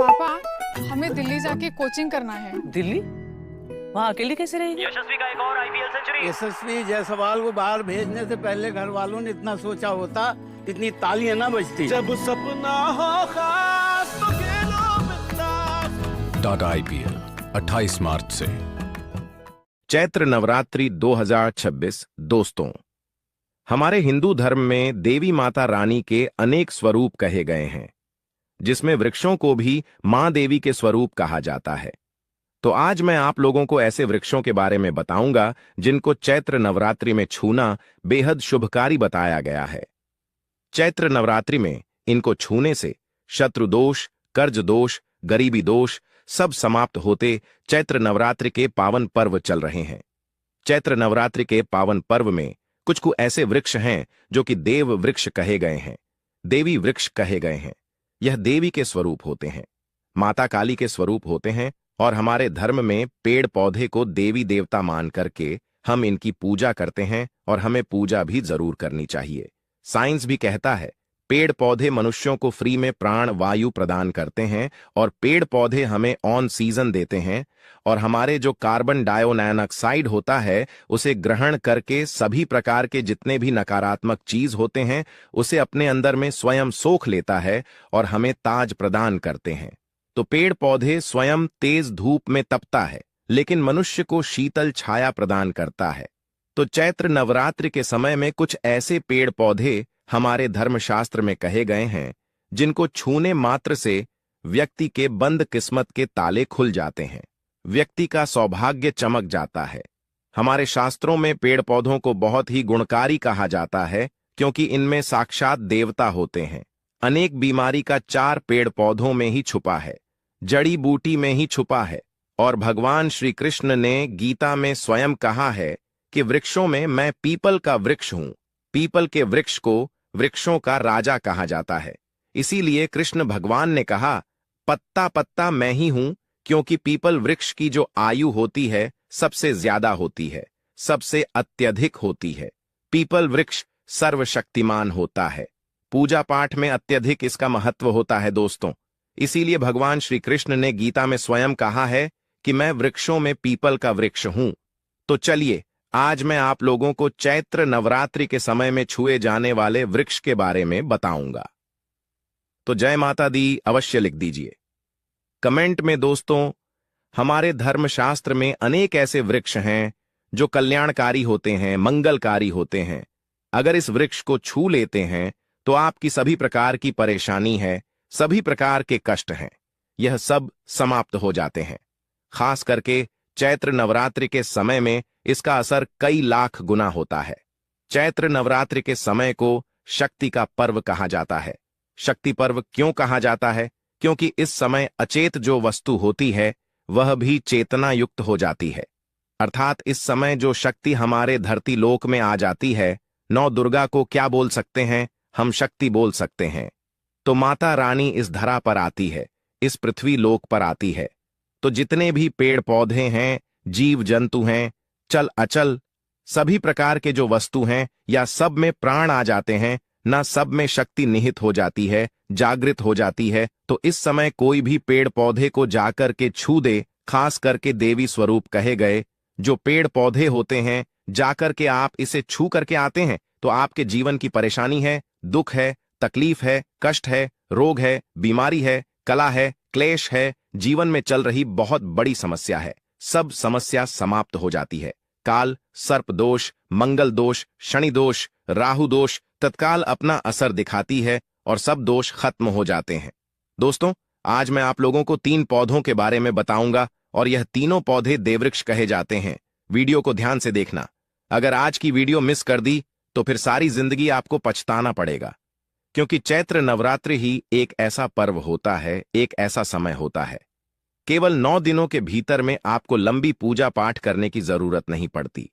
पापा, हमें दिल्ली जाके कोचिंग करना है। दिल्ली? वहाँ अकेली कैसे रहेगी? यशस्वी का एक और आईपीएल सेंचुरी। यशस्वी जायसवाल को बाहर भेजने से पहले घर वालों ने इतना सोचा होता, इतनी तालियां ना बजती। जब सपना हो खास तो खेलो बिंदास। टाटा आईपीएल 28 मार्च से। चैत्र नवरात्रि 2026। दोस्तों, हमारे हिंदू धर्म में देवी माता रानी के अनेक स्वरूप कहे गए हैं, जिसमें वृक्षों को भी मां देवी के स्वरूप कहा जाता है। तो आज मैं आप लोगों को ऐसे वृक्षों के बारे में बताऊंगा जिनको चैत्र नवरात्रि में छूना बेहद शुभकारी बताया गया है। चैत्र नवरात्रि में इनको छूने से शत्रु दोष, कर्ज दोष, गरीबी दोष सब समाप्त होते चैत्र नवरात्रि के पावन पर्व चल रहे हैं। चैत्र नवरात्रि के पावन पर्व में कुछ ऐसे वृक्ष हैं जो कि देव वृक्ष कहे गए हैं, देवी वृक्ष कहे गए हैं। यह देवी के स्वरूप होते हैं, माता काली के स्वरूप होते हैं, और हमारे धर्म में पेड़ पौधे को देवी देवता मान करके हम इनकी पूजा करते हैं, और हमें पूजा भी जरूर करनी चाहिए। साइंस भी कहता है पेड़ पौधे मनुष्यों को फ्री में प्राण वायु प्रदान करते हैं, और पेड़ पौधे हमें ऑन सीजन देते हैं, और हमारे जो कार्बन डाइऑक्साइड होता है उसे ग्रहण करके सभी प्रकार के जितने भी नकारात्मक चीज होते हैं उसे अपने अंदर में स्वयं सोख लेता है और हमें ताज प्रदान करते हैं। तो पेड़ पौधे स्वयं तेज धूप में तपता है, लेकिन मनुष्य को शीतल छाया प्रदान करता है। तो चैत्र नवरात्रि के समय में कुछ ऐसे पेड़ पौधे हमारे धर्मशास्त्र में कहे गए हैं जिनको छूने मात्र से व्यक्ति के बंद किस्मत के ताले खुल जाते हैं, व्यक्ति का सौभाग्य चमक जाता है। हमारे शास्त्रों में पेड़ पौधों को बहुत ही गुणकारी कहा जाता है, क्योंकि इनमें साक्षात देवता होते हैं। अनेक बीमारी का चार पेड़ पौधों में ही छुपा है, जड़ी बूटी में ही छुपा है, और भगवान श्री कृष्ण ने गीता में स्वयं कहा है कि वृक्षों में मैं पीपल का वृक्ष हूं। पीपल के वृक्ष को वृक्षों का राजा कहा जाता है। इसीलिए कृष्ण भगवान ने कहा पत्ता पत्ता मैं ही हूं, क्योंकि पीपल वृक्ष की जो आयु होती है सबसे ज्यादा होती है, सबसे अत्यधिक होती है। पीपल वृक्ष सर्वशक्तिमान होता है, पूजा पाठ में अत्यधिक इसका महत्व होता है दोस्तों। इसीलिए भगवान श्री कृष्ण ने गीता में स्वयं कहा है कि मैं वृक्षों में पीपल का वृक्ष हूं। तो चलिए आज मैं आप लोगों को चैत्र नवरात्रि के समय में छुए जाने वाले वृक्ष के बारे में बताऊंगा। तो जय माता दी अवश्य लिख दीजिए कमेंट में। दोस्तों, हमारे धर्मशास्त्र में अनेक ऐसे वृक्ष हैं जो कल्याणकारी होते हैं, मंगलकारी होते हैं। अगर इस वृक्ष को छू लेते हैं तो आपकी सभी प्रकार की परेशानी है, सभी प्रकार के कष्ट हैं, यह सब समाप्त हो जाते हैं। खास करके चैत्र नवरात्रि के समय में इसका असर कई लाख गुना होता है। चैत्र नवरात्रि के समय को शक्ति का पर्व कहा जाता है। शक्ति पर्व क्यों कहा जाता है? क्योंकि इस समय अचेत जो वस्तु होती है वह भी चेतना युक्त हो जाती है। अर्थात इस समय जो शक्ति हमारे धरती लोक में आ जाती है, नौ दुर्गा को क्या बोल सकते हैं? हम शक्ति बोल सकते हैं। तो माता रानी इस धरा पर आती है, इस पृथ्वी लोक पर आती है। तो जितने भी पेड़ पौधे हैं, जीव जंतु हैं, चल अचल सभी प्रकार के जो वस्तु हैं, या सब में प्राण आ जाते हैं, ना सब में शक्ति निहित हो जाती है, जागृत हो जाती है। तो इस समय कोई भी पेड़ पौधे को जाकर के छू दे, खास करके देवी स्वरूप कहे गए जो पेड़ पौधे होते हैं, जाकर के आप इसे छू करके आते हैं तो आपके जीवन की परेशानी है, दुख है, तकलीफ है, कष्ट है, रोग है, बीमारी है, कला है, क्लेश है, जीवन में चल रही बहुत बड़ी समस्या है, सब समस्या समाप्त हो जाती है। काल, सर्प दोष, मंगल दोष, शनि दोष, राहु दोष तत्काल अपना असर दिखाती है और सब दोष खत्म हो जाते हैं। दोस्तों, आज मैं आप लोगों को 3 पौधों के बारे में बताऊंगा, और यह तीनों पौधे देववृक्ष कहे जाते हैं। वीडियो को ध्यान से देखना। अगर आज की वीडियो मिस कर दी तो फिर सारी जिंदगी आपको पछताना पड़ेगा, क्योंकि चैत्र नवरात्रि ही एक ऐसा पर्व होता है, एक ऐसा समय होता है। केवल 9 दिनों के भीतर में आपको लंबी पूजा पाठ करने की जरूरत नहीं पड़ती।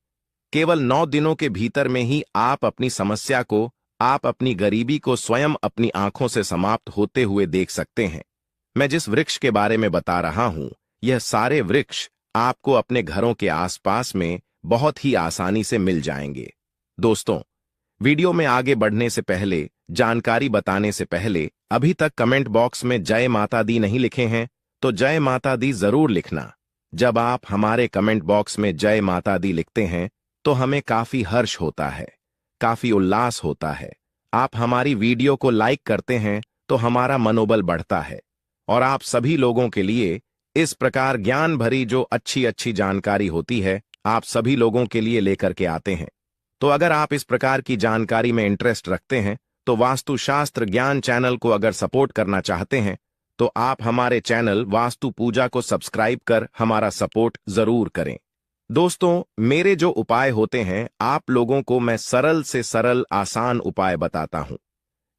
केवल 9 दिनों के भीतर में ही आप अपनी समस्या को, आप अपनी गरीबी को स्वयं अपनी आंखों से समाप्त होते हुए देख सकते हैं। मैं जिस वृक्ष के बारे में बता रहा हूं, यह सारे वृक्ष आपको अपने घरों के आसपास में बहुत ही आसानी से मिल जाएंगे। दोस्तों, वीडियो में आगे बढ़ने से पहले जानकारी बताने से पहले अभी तक कमेंट बॉक्स में जय माता दी नहीं लिखे हैं तो जय माता दी जरूर लिखना। जब आप हमारे कमेंट बॉक्स में जय माता दी लिखते हैं तो हमें काफी हर्ष होता है, काफी उल्लास होता है। आप हमारी वीडियो को लाइक करते हैं तो हमारा मनोबल बढ़ता है और आप सभी लोगों के लिए इस प्रकार ज्ञान भरी जो अच्छी अच्छी जानकारी होती है आप सभी लोगों के लिए लेकर के आते हैं। तो अगर आप इस प्रकार की जानकारी में इंटरेस्ट रखते हैं तो वास्तुशास्त्र ज्ञान चैनल को अगर सपोर्ट करना चाहते हैं तो आप हमारे चैनल वास्तु पूजा को सब्सक्राइब कर हमारा सपोर्ट जरूर करें। दोस्तों, मेरे जो उपाय होते हैं आप लोगों को मैं सरल से सरल आसान उपाय बताता हूं,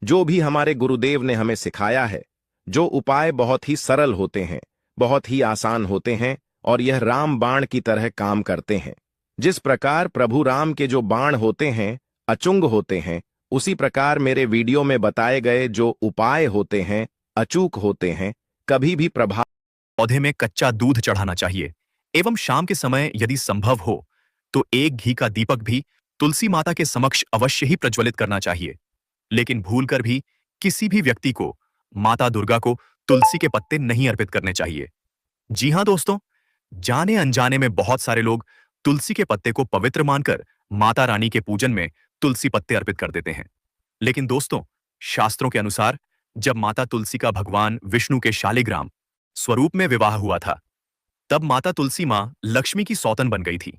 जो भी हमारे गुरुदेव ने हमें सिखाया है। जो उपाय बहुत ही सरल होते हैं, बहुत ही आसान होते हैं और यह राम बाण की तरह काम करते हैं। जिस प्रकार प्रभु राम के जो बाण होते हैं अचुंग होते हैं, उसी प्रकार मेरे वीडियो में बताए गए जो उपाय होते हैं अचूक होते हैं, कभी भी प्रभाव। पौधे में कच्चा दूध चढ़ाना चाहिए एवं शाम के समय यदि संभव हो तो एक घी का दीपक भी तुलसी माता के समक्ष अवश्य ही प्रज्वलित करना चाहिए। लेकिन भूलकर भी किसी भी व्यक्ति को माता दुर्गा को तुलसी के पत्ते नहीं अर्पित करने चाहिए। जी हां दोस्तों, जाने अनजाने में बहुत सारे लोग तुलसी के पत्ते को पवित्र मानकर माता रानी के पूजन में तुलसी पत्ते अर्पित कर देते हैं। लेकिन दोस्तों, शास्त्रों के अनुसार जब माता तुलसी का भगवान विष्णु के शालिग्राम स्वरूप में विवाह हुआ था तब माता तुलसी मां लक्ष्मी की सौतन बन गई थी,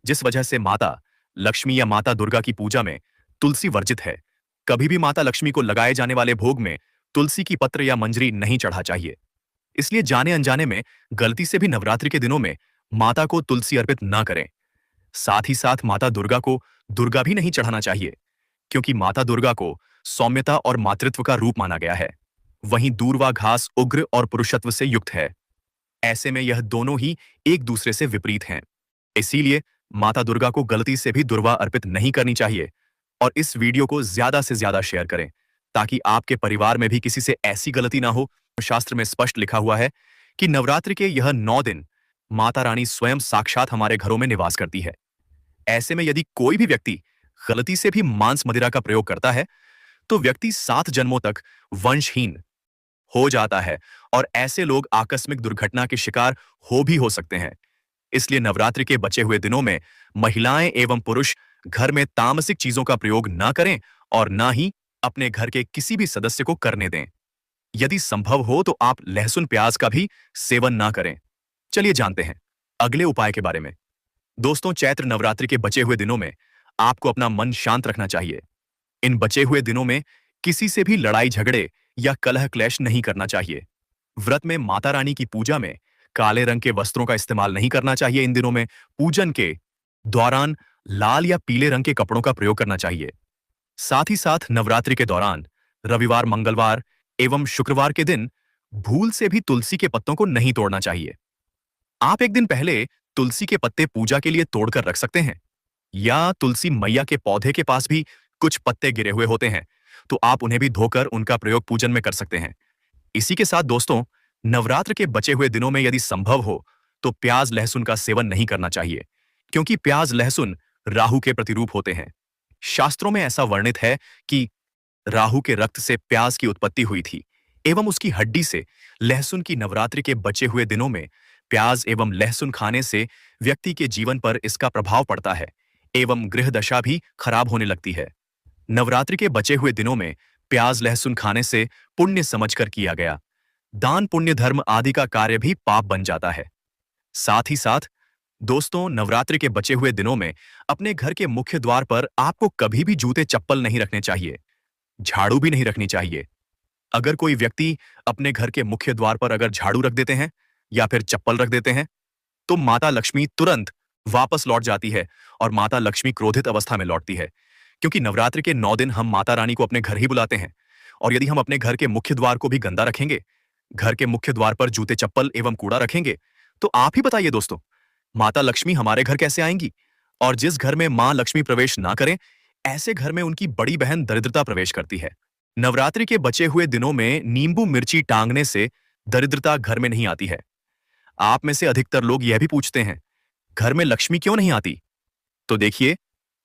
जिस वजह से माता लक्ष्मी या माता दुर्गा की पूजा में तुलसी वर्जित है। कभी भी माता लक्ष्मी को लगाए जाने वाले भोग में तुलसी की पत्र या मंजरी नहीं चढ़ा चाहिए। इसलिए जाने अनजाने में गलती से भी नवरात्रि के दिनों में माता को तुलसी अर्पित ना करें। साथ ही साथ माता दुर्गा को दुर्गा भी नहीं चढ़ाना चाहिए, क्योंकि माता दुर्गा को सौम्यता और मातृत्व का रूप माना गया है। वहीं दूर्वा घास उग्र और पुरुषत्व से युक्त है। ऐसे में यह दोनों ही एक दूसरे से विपरीत हैं। इसीलिए माता दुर्गा को गलती से भी दुर्वा अर्पित नहीं करनी चाहिए। और इस वीडियो को ज्यादा से ज्यादा शेयर करें ताकि आपके परिवार में भी किसी से ऐसी गलती ना हो। शास्त्र में स्पष्ट लिखा हुआ है कि नवरात्रि के यह 9 दिन माता रानी स्वयं साक्षात हमारे घरों में निवास करती है। ऐसे में यदि कोई भी व्यक्ति गलती से भी मांस मदिरा का प्रयोग करता है तो व्यक्ति 7 जन्मों तक वंशहीन हो जाता है और ऐसे लोग आकस्मिक दुर्घटना के शिकार हो भी हो सकते हैं। इसलिए नवरात्रि के बचे हुए दिनों में महिलाएं एवं पुरुष घर में तामसिक चीजों का प्रयोग ना करें और ना ही अपने घर के किसी भी सदस्य को करने दें। यदि संभव हो तो आप लहसुन प्याज का भी सेवन ना करें। चलिए जानते हैं अगले उपाय के बारे में। दोस्तों, चैत्र नवरात्रि के बचे हुए दिनों में आपको अपना मन शांत रखना चाहिए। इन बचे हुए दिनों में किसी से भी लड़ाई झगड़े या कलह क्लेश नहीं करना चाहिए। व्रत में माता रानी की पूजा में काले रंग के वस्त्रों का इस्तेमाल नहीं करना चाहिए। इन दिनों में पूजन के दौरान लाल या पीले रंग के कपड़ों का प्रयोग करना चाहिए। साथ ही साथ नवरात्रि के दौरान रविवार, मंगलवार एवं शुक्रवार के दिन भूल से भी तुलसी के पत्तों को नहीं तोड़ना चाहिए। आप एक दिन पहले तुलसी के पत्ते पूजा के लिए तोड़कर रख सकते हैं, या तुलसी मैया के पौधे के पास भी कुछ पत्ते गिरे हुए होते हैं तो आप उन्हें भी धोकर उनका प्रयोग पूजन में कर सकते हैं। इसी के साथ दोस्तों, नवरात्र के बचे हुए दिनों में यदि संभव हो तो प्याज लहसुन का सेवन नहीं करना चाहिए, क्योंकि प्याज लहसुन राहु के प्रतिरूप होते हैं। शास्त्रों में ऐसा वर्णित है कि राहु के रक्त से प्याज की उत्पत्ति हुई थी एवं उसकी हड्डी से लहसुन की नवरात्रि के बचे हुए दिनों में प्याज एवं लहसुन खाने से व्यक्ति के जीवन पर इसका प्रभाव पड़ता है एवं गृह दशा भी खराब होने लगती है। नवरात्रि के बचे हुए दिनों में प्याज लहसुन खाने से पुण्य समझकर किया गया दान, पुण्य, धर्म आदि का कार्य भी पाप बन जाता है। साथ ही साथ दोस्तों, नवरात्रि के बचे हुए दिनों में अपने घर के मुख्य द्वार पर आपको कभी भी जूते चप्पल नहीं रखने चाहिए, झाड़ू भी नहीं रखनी चाहिए। अगर कोई व्यक्ति अपने घर के मुख्य द्वार पर अगर झाड़ू रख देते हैं या फिर चप्पल रख देते हैं तो माता लक्ष्मी तुरंत वापस लौट जाती है और माता लक्ष्मी क्रोधित अवस्था में लौटती है, क्योंकि नवरात्रि के 9 दिन हम माता रानी को अपने घर ही बुलाते हैं। और यदि हम अपने घर के मुख्य द्वार को भी गंदा रखेंगे, घर के मुख्य द्वार पर जूते चप्पल एवं कूड़ा रखेंगे, तो आप ही बताइए दोस्तों, माता लक्ष्मी हमारे घर कैसे आएंगी? और जिस घर में मां लक्ष्मी प्रवेश ना करें, ऐसे घर में उनकी बड़ी बहन दरिद्रता प्रवेश करती है। नवरात्रि के बचे हुए दिनों में नींबू मिर्ची टांगने से दरिद्रता घर में नहीं आती है। आप में से अधिकतर लोग यह भी पूछते हैं, घर में लक्ष्मी क्यों नहीं आती? तो देखिए,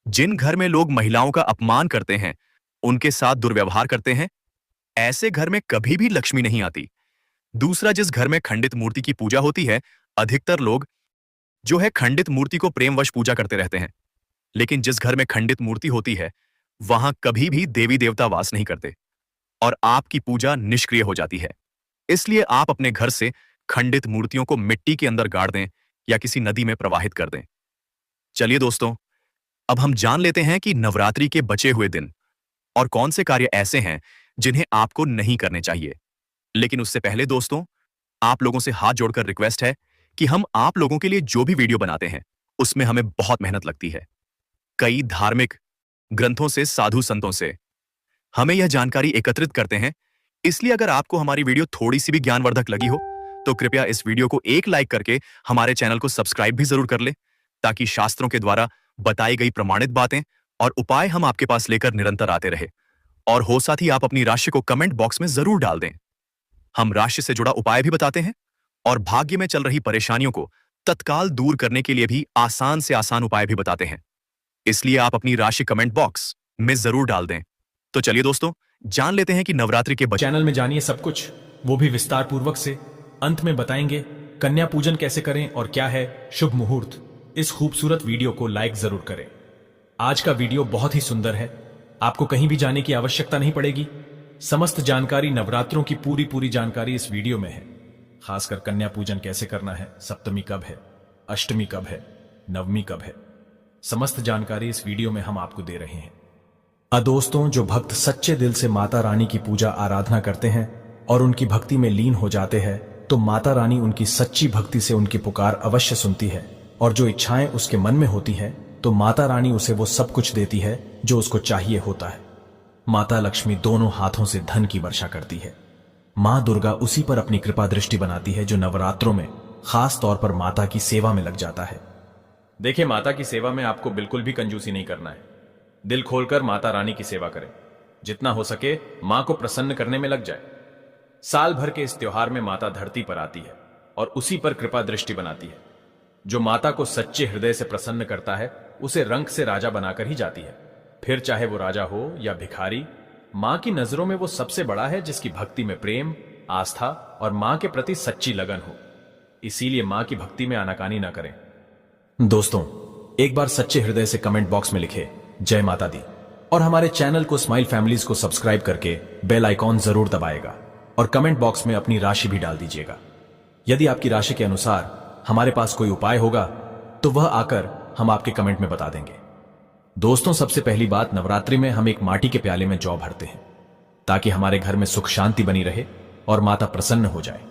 जिन घर में लोग महिलाओं का अपमान करते हैं, उनके साथ दुर्व्यवहार करते हैं, ऐसे घर में कभी भी लक्ष्मी नहीं आती। दूसरा, जिस घर में खंडित मूर्ति की पूजा होती है, अधिकतर लोग जो है खंडित मूर्ति को प्रेमवश पूजा करते रहते हैं, लेकिन जिस घर में खंडित मूर्ति होती है वहां कभी भी देवी देवता वास नहीं करते और आपकी पूजा निष्क्रिय हो जाती है। इसलिए आप अपने घर से खंडित मूर्तियों को मिट्टी के अंदर गाड़ दें या किसी नदी में प्रवाहित कर दें। चलिए दोस्तों, अब हम जान लेते हैं कि नवरात्रि के बचे हुए दिन और कौन से कार्य ऐसे हैं जिन्हें आपको नहीं करने चाहिए। लेकिन उससे पहले दोस्तों, आप लोगों से हाथ जोड़कर रिक्वेस्ट है कि हम आप लोगों के लिए जो भी वीडियो बनाते हैं उसमें हमें बहुत मेहनत लगती है। कई धार्मिक ग्रंथों से, साधु संतों से हमें यह जानकारी एकत्रित करते हैं। इसलिए अगर आपको हमारी वीडियो थोड़ी सी भी ज्ञानवर्धक लगी हो तो कृपया इस वीडियो को एक लाइक करके हमारे चैनल को सब्सक्राइब भी जरूर कर ले, ताकि शास्त्रों के द्वारा बताई गई प्रमाणित बातें और उपाय हम आपके पास लेकर निरंतर आते रहे। और हो साथ ही आप अपनी राशि को कमेंट बॉक्स में जरूर डाल दें। हम राशि से जुड़ा उपाय भी बताते हैं और भाग्य में चल रही परेशानियों को तत्काल दूर करने के लिए भी आसान से आसान उपाय भी बताते हैं। इसलिए आप अपनी राशि कमेंट बॉक्स में जरूर डाल दें। तो चलिए दोस्तों, जान लेते हैं कि नवरात्रि के चैनल में जानिए सब कुछ, वो भी विस्तार पूर्वक से। अंत में बताएंगे कन्या पूजन कैसे करें और क्या है शुभ मुहूर्त। इस खूबसूरत वीडियो को लाइक जरूर करें। आज का वीडियो बहुत ही सुंदर है, आपको कहीं भी जाने की आवश्यकता नहीं पड़ेगी। समस्त जानकारी, नवरात्रों की पूरी जानकारी इस वीडियो में है। खासकर कन्या पूजन कैसे करना है, सप्तमी कब है, अष्टमी कब है, नवमी कब है, समस्त जानकारी इस वीडियो में हम आपको दे रहे हैं। दोस्तों, जो भक्त सच्चे दिल से माता रानी की पूजा आराधना करते हैं और उनकी भक्ति में लीन हो जाते हैं, तो माता रानी उनकी सच्ची भक्ति से उनकी पुकार अवश्य सुनती है और जो इच्छाएं उसके मन में होती हैं, तो माता रानी उसे वो सब कुछ देती है जो उसको चाहिए होता है। माता लक्ष्मी दोनों हाथों से धन की वर्षा करती है। मां दुर्गा उसी पर अपनी कृपा दृष्टि बनाती है जो नवरात्रों में खास तौर पर माता की सेवा में लग जाता है। देखिए, माता की सेवा में आपको बिल्कुल भी कंजूसी नहीं करना है। दिल खोलकर माता रानी की सेवा करें। जितना हो सके मां को प्रसन्न करने में लग जाए। साल भर के इस त्योहार में माता धरती पर आती है और उसी पर कृपा दृष्टि बनाती है। जो माता को सच्चे हृदय से प्रसन्न करता है उसे रंक से राजा बनाकर ही जाती है। फिर चाहे वो राजा हो या भिखारी, मां की नजरों में वो सबसे बड़ा है जिसकी भक्ति में प्रेम, आस्था और मां के प्रति सच्ची लगन हो। इसीलिए मां की भक्ति में आनाकानी ना करें। दोस्तों, एक बार सच्चे हृदय से कमेंट बॉक्स में लिखे जय माता दी और हमारे चैनल को स्माइल फैमिलीज को सब्सक्राइब करके बेल आइकॉन जरूर दबाएगा और कमेंट बॉक्स में अपनी राशि भी डाल दीजिएगा। यदि आपकी राशि के अनुसार हमारे पास कोई उपाय होगा तो वह आकर हम आपके कमेंट में बता देंगे। दोस्तों, सबसे पहली बात, नवरात्रि में हम एक माटी के प्याले में जौ भरते हैं ताकि हमारे घर में सुख शांति बनी रहे और माता प्रसन्न हो जाए।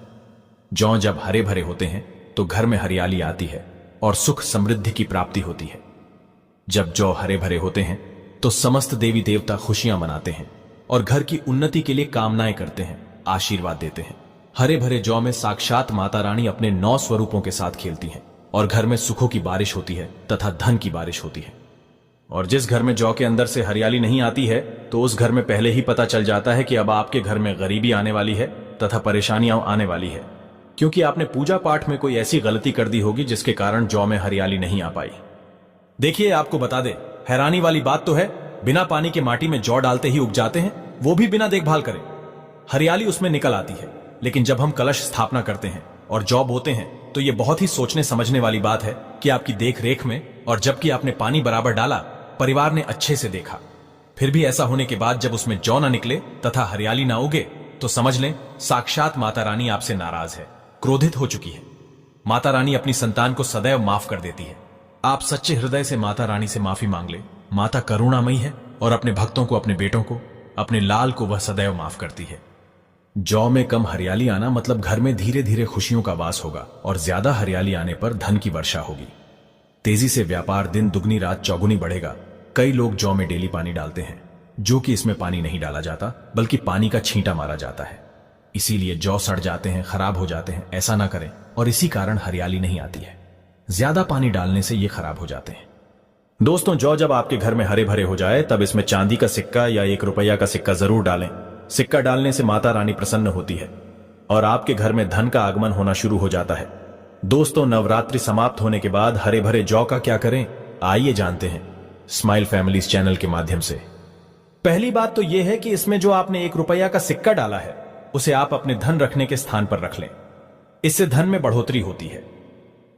जौ जब हरे भरे होते हैं तो घर में हरियाली आती है और सुख समृद्धि की प्राप्ति होती है। जब जौ हरे भरे होते हैं तो समस्त देवी देवता खुशियां मनाते हैं और घर की उन्नति के लिए कामनाएं करते हैं, आशीर्वाद देते हैं। हरे भरे जौ में साक्षात माता रानी अपने 9 स्वरूपों के साथ खेलती हैं और घर में सुखों की बारिश होती है तथा धन की बारिश होती है। और जिस घर में जौ के अंदर से हरियाली नहीं आती है तो उस घर में पहले ही पता चल जाता है कि अब आपके घर में गरीबी आने वाली है तथा परेशानियां आने वाली है, क्योंकि आपने पूजा पाठ में कोई ऐसी गलती कर दी होगी जिसके कारण जौ में हरियाली नहीं आ पाई। देखिए, आपको बता दे, हैरानी वाली बात तो है, बिना पानी के माटी में जौ डालते ही उग जाते हैं, वो भी बिना देखभाल करे। हरियाली उसमें निकल आती है, लेकिन जब हम कलश स्थापना करते हैं और जौ बोते हैं तो ये बहुत ही सोचने समझने वाली बात है कि आपकी देख रेख में और जबकि आपने पानी बराबर डाला, परिवार ने अच्छे से देखा, फिर भी ऐसा होने के बाद जब उसमें जौ ना निकले तथा हरियाली ना उगे तो समझ लें साक्षात माता रानी आपसे नाराज है, क्रोधित हो चुकी है। माता रानी अपनी संतान को सदैव माफ कर देती है। आप सच्चे हृदय से माता रानी से माफी मांग ले। माता करुणामयी है और अपने भक्तों को, अपने बेटों को, अपने लाल को वह सदैव माफ करती है। जौ में कम हरियाली आना मतलब घर में धीरे धीरे खुशियों का वास होगा और ज्यादा हरियाली आने पर धन की वर्षा होगी। तेजी से व्यापार दिन दुगनी रात चौगुनी बढ़ेगा। कई लोग जौ में डेली पानी डालते हैं, जो कि इसमें पानी नहीं डाला जाता बल्कि पानी का छींटा मारा जाता है। इसीलिए जौ सड़ जाते हैं, खराब हो जाते हैं। ऐसा ना करें और इसी कारण हरियाली नहीं आती है। ज्यादा पानी डालने से ये खराब हो जाते हैं। दोस्तों, जौ जब आपके घर में हरे भरे हो जाए तब इसमें चांदी का सिक्का या 1 रुपया का सिक्का जरूर डालें। सिक्का डालने से माता रानी प्रसन्न होती है और आपके घर में धन का आगमन होना शुरू हो जाता है। दोस्तों, नवरात्रि समाप्त होने के बाद हरे भरे जौ का क्या करें, आइए जानते हैं स्माइल फैमिलीज चैनल के माध्यम से। पहली बात तो यह है कि इसमें जो आपने 1 रुपया का सिक्का डाला है उसे आप अपने धन रखने के स्थान पर रख लें। इससे धन में बढ़ोतरी होती है।